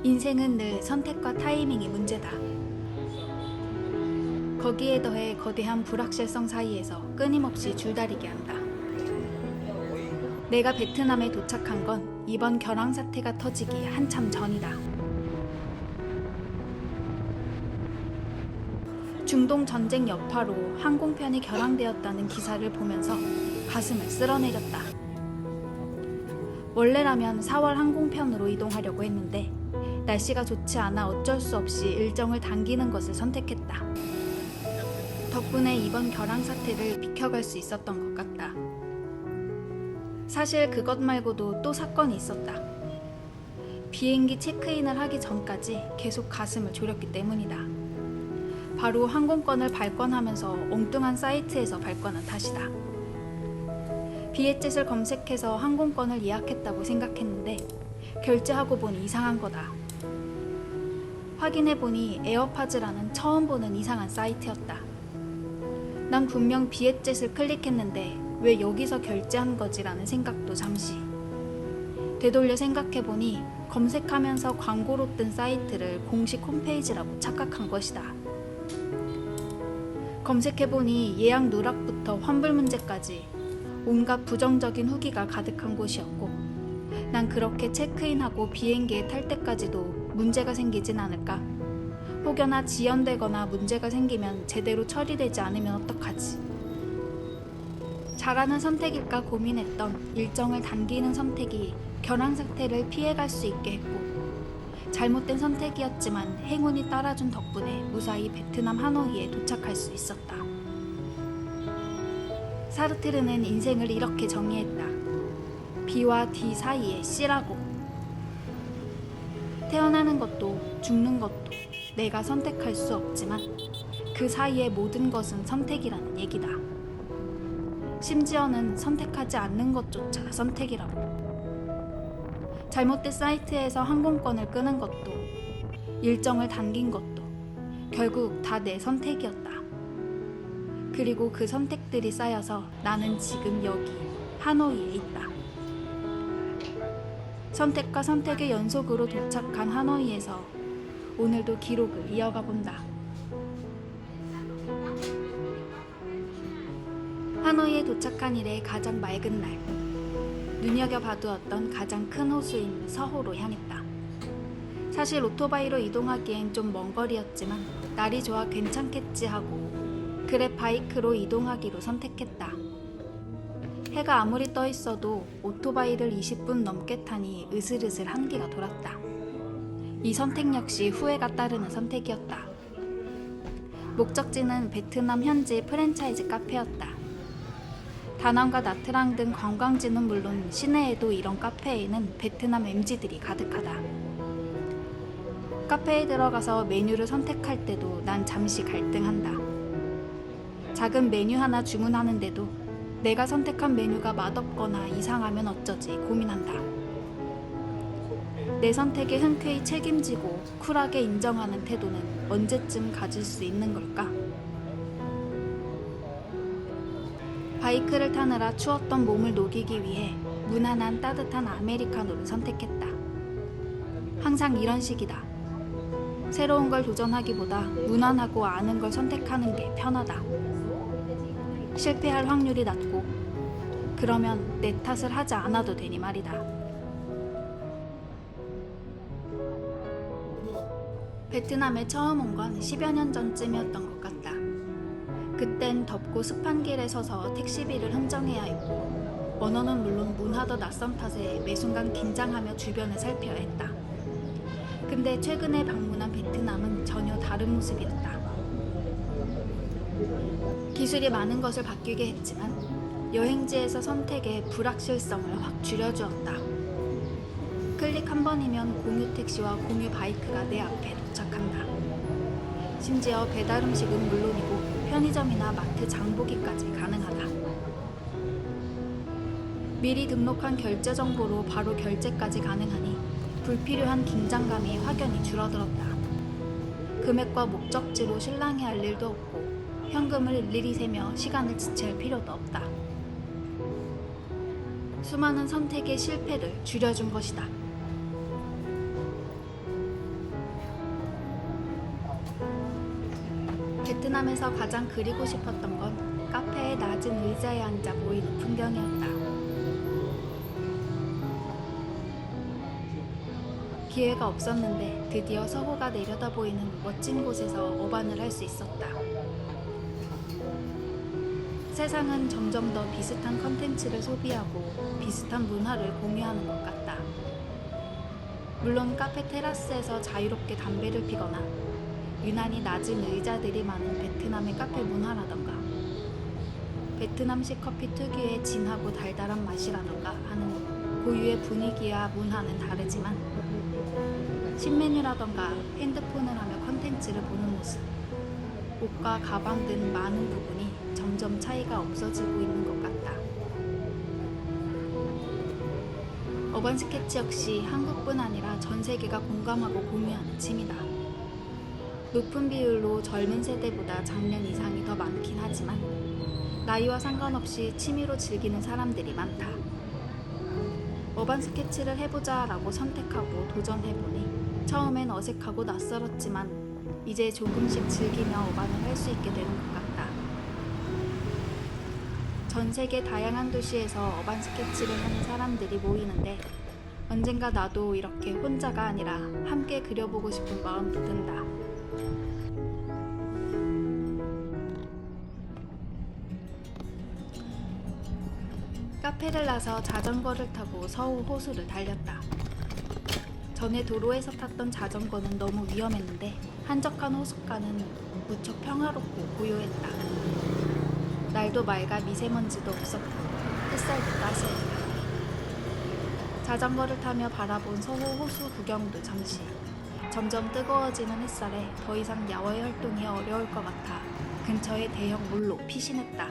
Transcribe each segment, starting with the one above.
인생은 늘 선택과 타이밍이 문제다. 거기에 더해 거대한 불확실성 사이에서 끊임없이 줄다리기 한다. 내가 베트남에 도착한 건 이번 결항 사태가 터지기 한참 전이다. 중동 전쟁 여파로 항공편이 결항되었다는 기사를 보면서 가슴을 쓸어내렸다. 원래라면 4월 항공편으로 이동하려고 했는데 날씨가 좋지 않아 어쩔 수 없이 일정을 당기는 것을 선택했다. 덕분에 이번 결항 사태를 비켜갈 수 있었던 것 같다. 사실 그것 말고도 또 사건이 있었다. 비행기 체크인을 하기 전까지 계속 가슴을 졸였기 때문이다. 바로 항공권을 발권하면서 엉뚱한 사이트에서 발권한 탓이다. 비에젯을 검색해서 항공권을 예약했다고 생각했는데 결제하고 보니 이상한 거다. 확인해보니 에어파즈라는 처음 보는 이상한 사이트였다. 난 분명 비에젯을 클릭했는데 왜 여기서 결제한 거지라는 생각도 잠시. 되돌려 생각해보니 검색하면서 광고로 뜬 사이트를 공식 홈페이지라고 착각한 것이다. 검색해보니 예약 누락부터 환불 문제까지 온갖 부정적인 후기가 가득한 곳이었고 난 그렇게 체크인하고 비행기에 탈 때까지도 문제가 생기진 않을까? 혹여나 지연되거나 문제가 생기면 제대로 처리되지 않으면 어떡하지? 잘하는 선택일까 고민했던 일정을 당기는 선택이 결항 사태를 피해갈 수 있게 했고 잘못된 선택이었지만 행운이 따라준 덕분에 무사히 베트남 하노이에 도착할 수 있었다. 사르트르는 인생을 이렇게 정의했다. B와 D 사이의 C라고. 태어나는 것도 죽는 것도 내가 선택할 수 없지만 그 사이의 모든 것은 선택이라는 얘기다. 심지어는 선택하지 않는 것조차 선택이라고. 잘못된 사이트에서 항공권을 끄는 것도 일정을 당긴 것도 결국 다 내 선택이었다. 그리고 그 선택들이 쌓여서 나는 지금 여기 하노이에 있다. 선택과 선택의 연속으로 도착한 하노이에서 오늘도 기록을 이어가 본다. 하노이에 도착한 이래 가장 맑은 날. 눈여겨봐두었던 가장 큰 호수인 서호로 향했다. 사실 오토바이로 이동하기엔 좀 먼 거리였지만 날이 좋아 괜찮겠지 하고 그랩 바이크로 이동하기로 선택했다. 해가 아무리 떠 있어도 오토바이를 20분 넘게 타니 으슬으슬 한기가 돌았다. 이 선택 역시 후회가 따르는 선택이었다. 목적지는 베트남 현지 프랜차이즈 카페였다. 다낭과 나트랑 등 관광지는 물론 시내에도 이런 카페에는 베트남 MZ들이 가득하다. 카페에 들어가서 메뉴를 선택할 때도 난 잠시 갈등한다. 작은 메뉴 하나 주문하는데도 내가 선택한 메뉴가 맛없거나 이상하면 어쩌지 고민한다. 내 선택에 흔쾌히 책임지고 쿨하게 인정하는 태도는 언제쯤 가질 수 있는 걸까? 바이크를 타느라 추웠던 몸을 녹이기 위해 무난한 따뜻한 아메리카노를 선택했다. 항상 이런 식이다. 새로운 걸 도전하기보다 무난하고 아는 걸 선택하는 게 편하다. 실패할 확률이 낮고 그러면 내 탓을 하지 않아도 되니 말이다. 베트남에 처음 온 건 10여 년 전쯤이었던 것 같다. 그땐 덥고 습한 길에 서서 택시비를 흥정해야 했고 언어는 물론 문화도 낯선 탓에 매순간 긴장하며 주변을 살펴야 했다. 근데 최근에 방문한 베트남은 전혀 다른 모습이었다. 기술이 많은 것을 바뀌게 했지만 여행지에서 선택의 불확실성을 확 줄여주었다. 클릭 한 번이면 공유 택시와 공유 바이크가 내 앞에 도착한다. 심지어 배달 음식은 물론이고 편의점이나 마트 장보기까지 가능하다. 미리 등록한 결제 정보로 바로 결제까지 가능하니 불필요한 긴장감이 확연히 줄어들었다. 금액과 목적지로 실랑이 할 일도 없고 현금을 일일이 세며 시간을 지체할 필요도 없다. 수많은 선택의 실패를 줄여준 것이다. 베트남에서 가장 그리고 싶었던 건 카페의 낮은 의자에 앉아 보이는 풍경이었다. 기회가 없었는데 드디어 서호가 내려다 보이는 멋진 곳에서 어반을 할 수 있었다. 세상은 점점 더 비슷한 컨텐츠를 소비하고 비슷한 문화를 공유하는 것 같다. 물론 카페 테라스에서 자유롭게 담배를 피거나 유난히 낮은 의자들이 많은 베트남의 카페 문화라던가 베트남식 커피 특유의 진하고 달달한 맛이라던가 하는 고유의 분위기와 문화는 다르지만 신메뉴라던가 핸드폰을 하며 컨텐츠를 보는 모습, 옷과 가방 등 많은 부분이 점점 차이가 없어지고 있는 것 같다. 어반 스케치 역시 한국뿐 아니라 전 세계가 공감하고 공유하는 취미다. 높은 비율로 젊은 세대보다 작년 이상이 더 많긴 하지만 나이와 상관없이 취미로 즐기는 사람들이 많다. 어반 스케치를 해보자 라고 선택하고 도전해보니 처음엔 어색하고 낯설었지만 이제 조금씩 즐기며 어반을 할 수 있게 되는 것 같다. 전 세계 다양한 도시에서 어반 스케치를 하는 사람들이 모이는데 언젠가 나도 이렇게 혼자가 아니라 함께 그려보고 싶은 마음도 든다. 카페를 나서 자전거를 타고 서우 호수를 달렸다. 전에 도로에서 탔던 자전거는 너무 위험했는데 한적한 호숫가는 무척 평화롭고 고요했다. 날도 맑아 미세먼지도 없었고 햇살도 따스했다. 자전거를 타며 바라본 서호 호수 구경도 잠시. 점점 뜨거워지는 햇살에 더 이상 야외 활동이 어려울 것 같아 근처의 대형 물로 피신했다.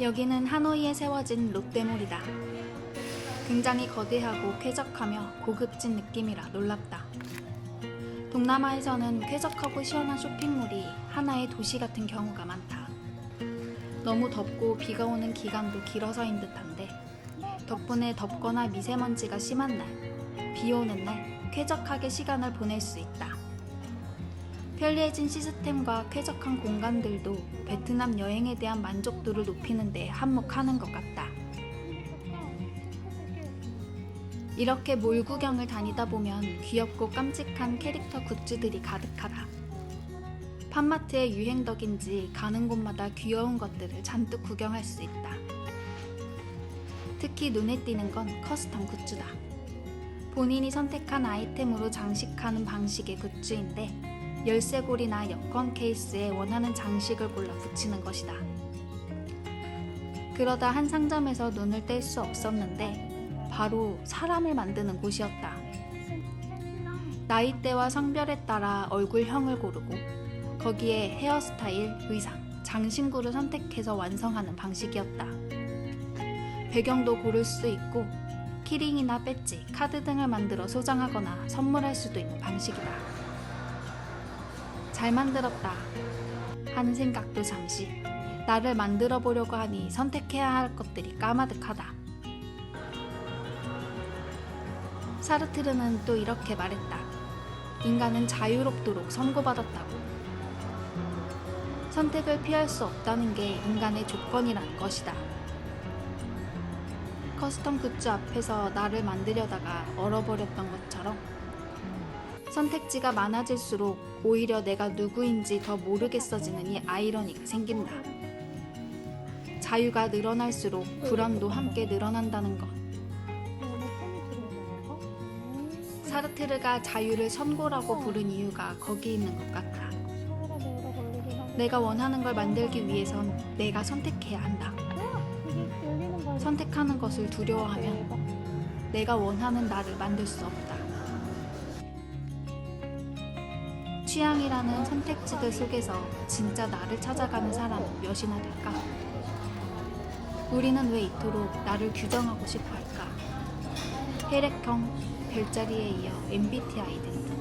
여기는 하노이에 세워진 롯데몰이다. 굉장히 거대하고 쾌적하며 고급진 느낌이라 놀랍다. 동남아에서는 쾌적하고 시원한 쇼핑몰이 하나의 도시 같은 경우가 많다. 너무 덥고 비가 오는 기간도 길어서인 듯한데 덕분에 덥거나 미세먼지가 심한 날, 비 오는 날 쾌적하게 시간을 보낼 수 있다. 편리해진 시스템과 쾌적한 공간들도 베트남 여행에 대한 만족도를 높이는 데 한몫하는 것 같다. 이렇게 몰 구경을 다니다 보면 귀엽고 깜찍한 캐릭터 굿즈들이 가득하다. 팜마트의 유행덕인지 가는 곳마다 귀여운 것들을 잔뜩 구경할 수 있다. 특히 눈에 띄는 건 커스텀 굿즈다. 본인이 선택한 아이템으로 장식하는 방식의 굿즈인데 열쇠고리나 여권 케이스에 원하는 장식을 골라 붙이는 것이다. 그러다 한 상점에서 눈을 뗄 수 없었는데 바로 사람을 만드는 곳이었다. 나이대와 성별에 따라 얼굴형을 고르고 거기에 헤어스타일, 의상, 장신구를 선택해서 완성하는 방식이었다. 배경도 고를 수 있고 키링이나 배지, 카드 등을 만들어 소장하거나 선물할 수도 있는 방식이다. 잘 만들었다 하는 생각도 잠시. 나를 만들어 보려고 하니 선택해야 할 것들이 까마득하다. 사르트르는 또 이렇게 말했다. 인간은 자유롭도록 선고받았다고. 선택을 피할 수 없다는 게 인간의 조건이라는 것이다. 커스텀 굿즈 앞에서 나를 만들려다가 얼어버렸던 것처럼 선택지가 많아질수록 오히려 내가 누구인지 더 모르겠어지는 이 아이러니가 생긴다. 자유가 늘어날수록 불안도 함께 늘어난다는 것. 사르트르가 자유를 선고라고 부른 이유가 거기 있는 것 같다. 내가 원하는 걸 만들기 위해선 내가 선택해야 한다. 선택하는 것을 두려워하면 내가 원하는 나를 만들 수 없다. 취향이라는 선택지들 속에서 진짜 나를 찾아가는 사람은 몇이나 될까? 우리는 왜 이토록 나를 규정하고 싶어 할까? 혈액형, 별자리에 이어 MBTI 등등.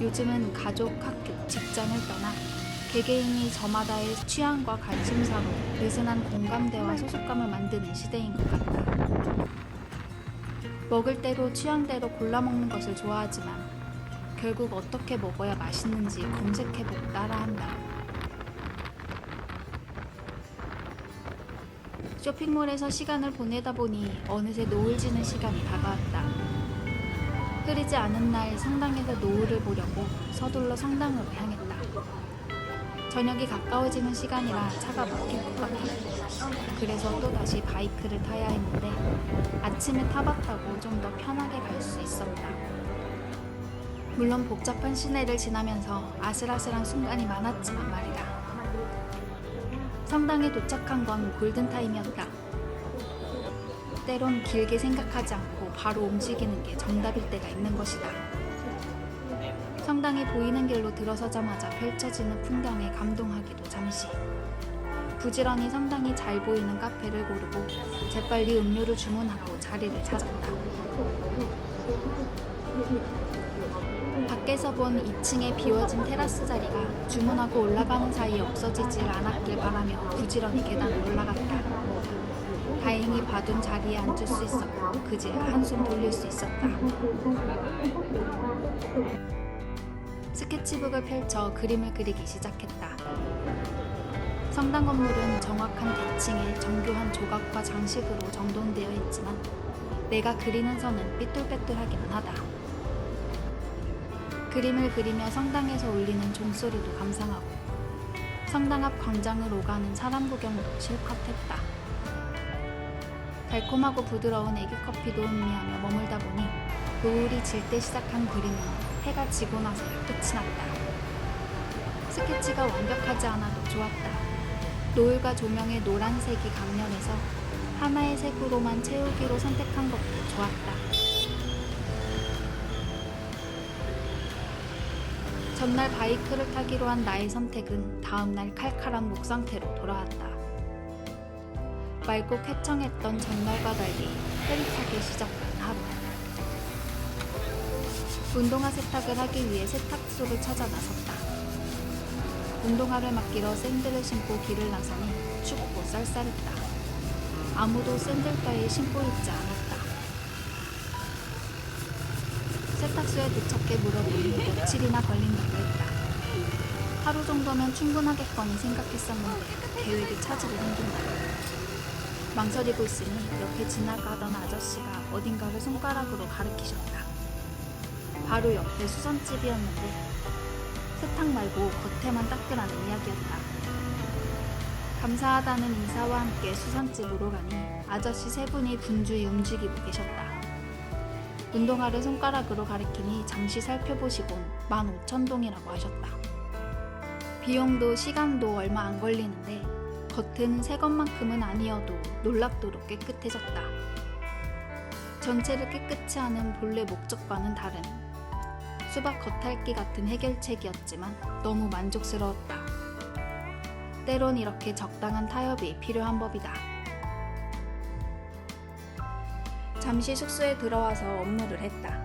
요즘은 가족, 학교, 직장을 떠나 개개인이 저마다의 취향과 관심사로 느슨한 공감대와 소속감을 만드는 시대인 것 같다. 먹을 대로 취향대로 골라 먹는 것을 좋아하지만 결국 어떻게 먹어야 맛있는지 검색해보고 따라한다. 쇼핑몰에서 시간을 보내다 보니 어느새 노을 지는 시간이 다가왔다. 흐리지 않은 날 성당에서 노을을 보려고 서둘러 성당으로 향했다. 저녁이 가까워지는 시간이라 차가 막힐 것 같았고 그래서 또다시 바이크를 타야 했는데 아침에 타봤다고 좀 더 편하게 갈 수 있었다. 물론 복잡한 시내를 지나면서 아슬아슬한 순간이 많았지만 말이다. 성당에 도착한 건 골든타임이었다. 때론 길게 생각하지 않고 바로 움직이는 게 정답일 때가 있는 것이다. 성당이 보이는 길로 들어서자마자 펼쳐지는 풍경에 감동하기도 잠시. 부지런히 성당이 잘 보이는 카페를 고르고 재빨리 음료를 주문하고 자리를 찾았다. 밖에서 본 2층의 비워진 테라스 자리가 주문하고 올라가는 사이에 없어지질 않았길 바라며 부지런히 계단을 올라갔다. 다행히 봐둔 자리에 앉을 수 있었고 그제야 한숨 돌릴 수 있었다. 스케치북을 펼쳐 그림을 그리기 시작했다. 성당 건물은 정확한 대칭에 정교한 조각과 장식으로 정돈되어 있지만 내가 그리는 선은 삐뚤빼뚤하기만 하다. 그림을 그리며 성당에서 울리는 종소리도 감상하고 성당 앞 광장을 오가는 사람 구경도 실컷 했다. 달콤하고 부드러운 애기커피도 음미하며 머물다 보니 노을이 질 때 시작한 그림은 해가 지고 나서야 끝이 났다. 스케치가 완벽하지 않아도 좋았다. 노을과 조명의 노란색이 강렬해서 하나의 색으로만 채우기로 선택한 것도 좋았다. 전날 바이크를 타기로 한 나의 선택은 다음날 칼칼한 목 상태로 돌아왔다. 맑고 쾌청했던 전날과 달리 흐릿하게 시작된 하루. 운동화 세탁을 하기 위해 세탁소를 찾아 나섰다. 운동화를 맡기러 샌들을 신고 길을 나서니 춥고 쌀쌀했다. 아무도 샌들 따위 신고 있지 않았다. 세탁소에 도착해 물어보니 며칠이나 걸린다고 했다. 하루 정도면 충분하겠거니 생각했었는데 계획이 차질이 생긴다. 망설이고 있으니 옆에 지나가던 아저씨가 어딘가를 손가락으로 가리키셨다. 바로 옆에 수선집이었는데 세탁 말고 겉에만 닦으라는 이야기였다. 감사하다는 인사와 함께 수선집으로 가니 아저씨 세 분이 분주히 움직이고 계셨다. 운동화를 손가락으로 가리키니 잠시 살펴보시곤 15,000동이라고 하셨다. 비용도 시간도 얼마 안 걸리는데 겉은 새 것만큼은 아니어도 놀랍도록 깨끗해졌다. 전체를 깨끗이 하는 본래 목적과는 다른 수박 겉핥기 같은 해결책이었지만 너무 만족스러웠다. 때론 이렇게 적당한 타협이 필요한 법이다. 잠시 숙소에 들어와서 업무를 했다.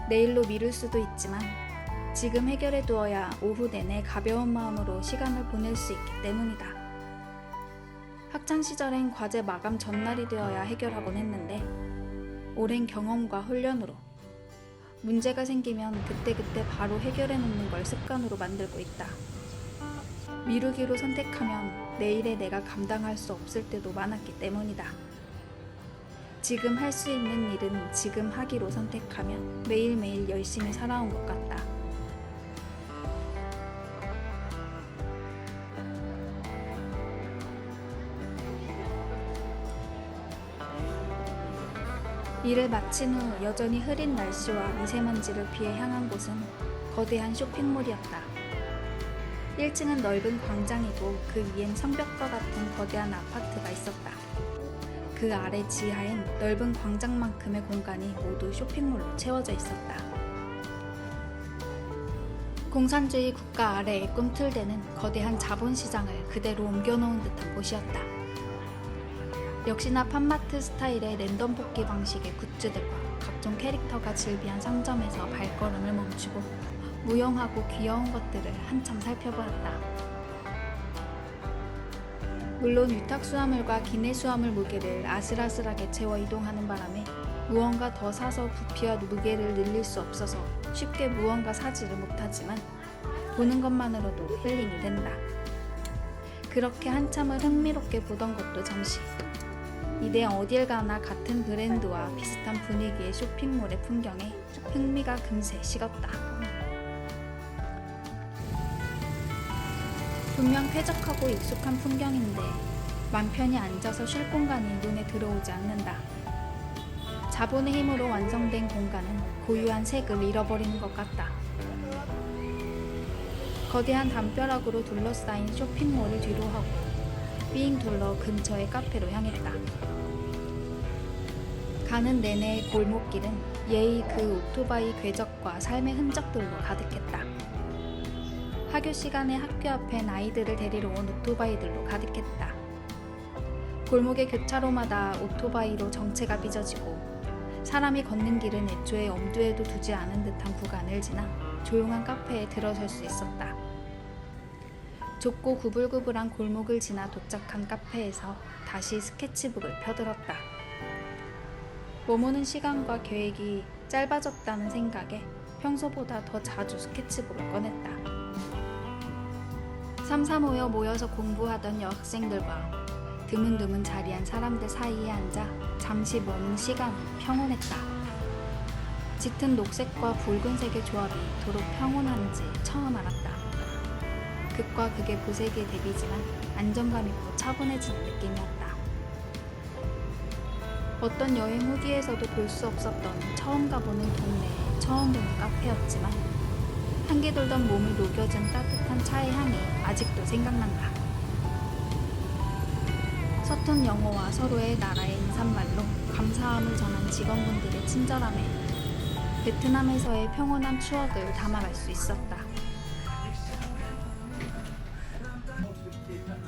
내일로 미룰 수도 있지만 지금 해결해 두어야 오후 내내 가벼운 마음으로 시간을 보낼 수 있기 때문이다. 학창시절엔 과제 마감 전날이 되어야 해결하곤 했는데 오랜 경험과 훈련으로 문제가 생기면 그때그때 바로 해결해 놓는 걸 습관으로 만들고 있다. 미루기로 선택하면 내일의 내가 감당할 수 없을 때도 많았기 때문이다. 지금 할 수 있는 일은 지금 하기로 선택하면 매일매일 열심히 살아온 것 같다. 일을 마친 후 여전히 흐린 날씨와 미세먼지를 피해 향한 곳은 거대한 쇼핑몰이었다. 1층은 넓은 광장이고 그 위엔 성벽과 같은 거대한 아파트가 있었다. 그 아래 지하엔 넓은 광장만큼의 공간이 모두 쇼핑몰로 채워져 있었다. 공산주의 국가 아래에 꿈틀대는 거대한 자본시장을 그대로 옮겨놓은 듯한 곳이었다. 역시나 팜마트 스타일의 랜덤 뽑기 방식의 굿즈들과 각종 캐릭터가 즐비한 상점에서 발걸음을 멈추고 무용하고 귀여운 것들을 한참 살펴보았다. 물론 위탁수화물과 기내수화물 무게를 아슬아슬하게 채워 이동하는 바람에 무언가 더 사서 부피와 무게를 늘릴 수 없어서 쉽게 무언가 사지를 못하지만 보는 것만으로도 힐링이 된다. 그렇게 한참을 흥미롭게 보던 것도 잠시. 이내 어딜 가나 같은 브랜드와 비슷한 분위기의 쇼핑몰의 풍경에 흥미가 금세 식었다. 분명 쾌적하고 익숙한 풍경인데 맘 편히 앉아서 쉴 공간이 눈에 들어오지 않는다. 자본의 힘으로 완성된 공간은 고유한 색을 잃어버리는 것 같다. 거대한 담벼락으로 둘러싸인 쇼핑몰을 뒤로하고 삥 둘러 근처의 카페로 향했다. 가는 내내 골목길은 예의 그 오토바이 궤적과 삶의 흔적들로 가득했다. 학교 시간에 학교 앞엔 아이들을 데리러 온 오토바이들로 가득했다. 골목의 교차로마다 오토바이로 정체가 빚어지고 사람이 걷는 길은 애초에 엄두에도 두지 않은 듯한 구간을 지나 조용한 카페에 들어설 수 있었다. 좁고 구불구불한 골목을 지나 도착한 카페에서 다시 스케치북을 펴들었다. 머무는 시간과 계획이 짧아졌다는 생각에 평소보다 더 자주 스케치북을 꺼냈다. 삼삼오여 모여서 공부하던 여학생들과 드문드문 자리한 사람들 사이에 앉아 잠시 머문 시간은 평온했다. 짙은 녹색과 붉은색의 조합이 도록 평온한지 처음 알았다. 극과 극의 보색의 대비지만 안정감 있고 차분해지는 느낌이었다. 어떤 여행 후기에서도 볼 수 없었던 처음 가보는 동네에 처음 보는 카페였지만 한기 돌던 몸을 녹여준 따뜻한 차의 향이 아직도 생각난다. 서툰 영어와 서로의 나라의 인사말로 감사함을 전한 직원분들의 친절함에 베트남에서의 평온한 추억을 담아갈 수 있었다.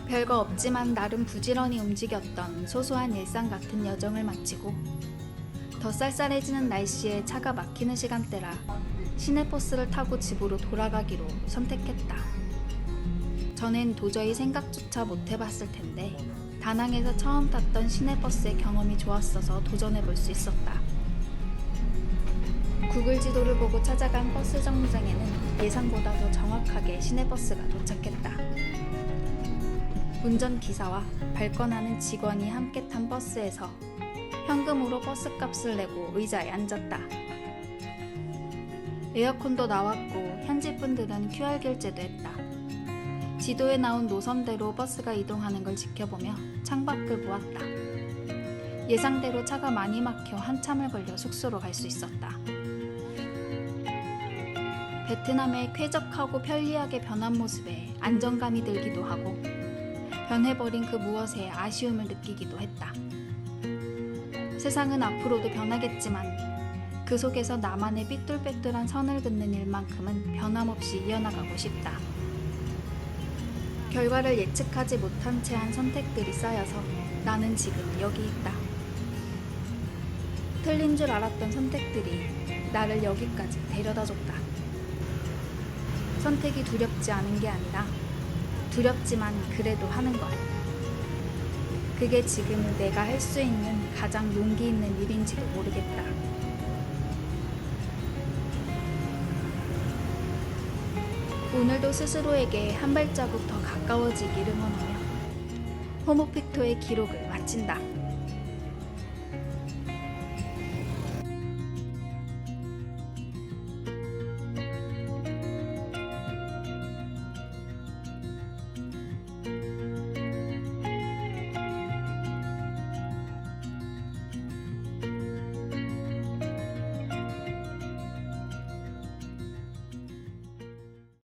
별거 없지만 나름 부지런히 움직였던 소소한 일상 같은 여정을 마치고 더 쌀쌀해지는 날씨에 차가 막히는 시간대라 시내버스를 타고 집으로 돌아가기로 선택했다. 전엔 도저히 생각조차 못 해봤을 텐데 다낭에서 처음 탔던 시내버스의 경험이 좋았어서 도전해볼 수 있었다. 구글 지도를 보고 찾아간 버스 정류장에는 예상보다 더 정확하게 시내버스가 도착했다. 운전기사와 발권하는 직원이 함께 탄 버스에서 현금으로 버스값을 내고 의자에 앉았다. 에어컨도 나왔고 현지 분들은 QR 결제도 했다. 지도에 나온 노선대로 버스가 이동하는 걸 지켜보며 창밖을 보았다. 예상대로 차가 많이 막혀 한참을 걸려 숙소로 갈 수 있었다. 베트남의 쾌적하고 편리하게 변한 모습에 안정감이 들기도 하고 변해버린 그 무엇에 아쉬움을 느끼기도 했다. 세상은 앞으로도 변하겠지만 그 속에서 나만의 삐뚤빼뚤한 선을 긋는 일만큼은 변함없이 이어나가고 싶다. 결과를 예측하지 못한 채 한 선택들이 쌓여서 나는 지금 여기 있다. 틀린 줄 알았던 선택들이 나를 여기까지 데려다줬다. 선택이 두렵지 않은 게 아니라 두렵지만 그래도 하는 것. 그게 지금 내가 할 수 있는 가장 용기 있는 일인지도 모르겠다. 오늘도 스스로에게 한 발자국 더 가까워지기를 원하며 호모픽토의 기록을 마친다.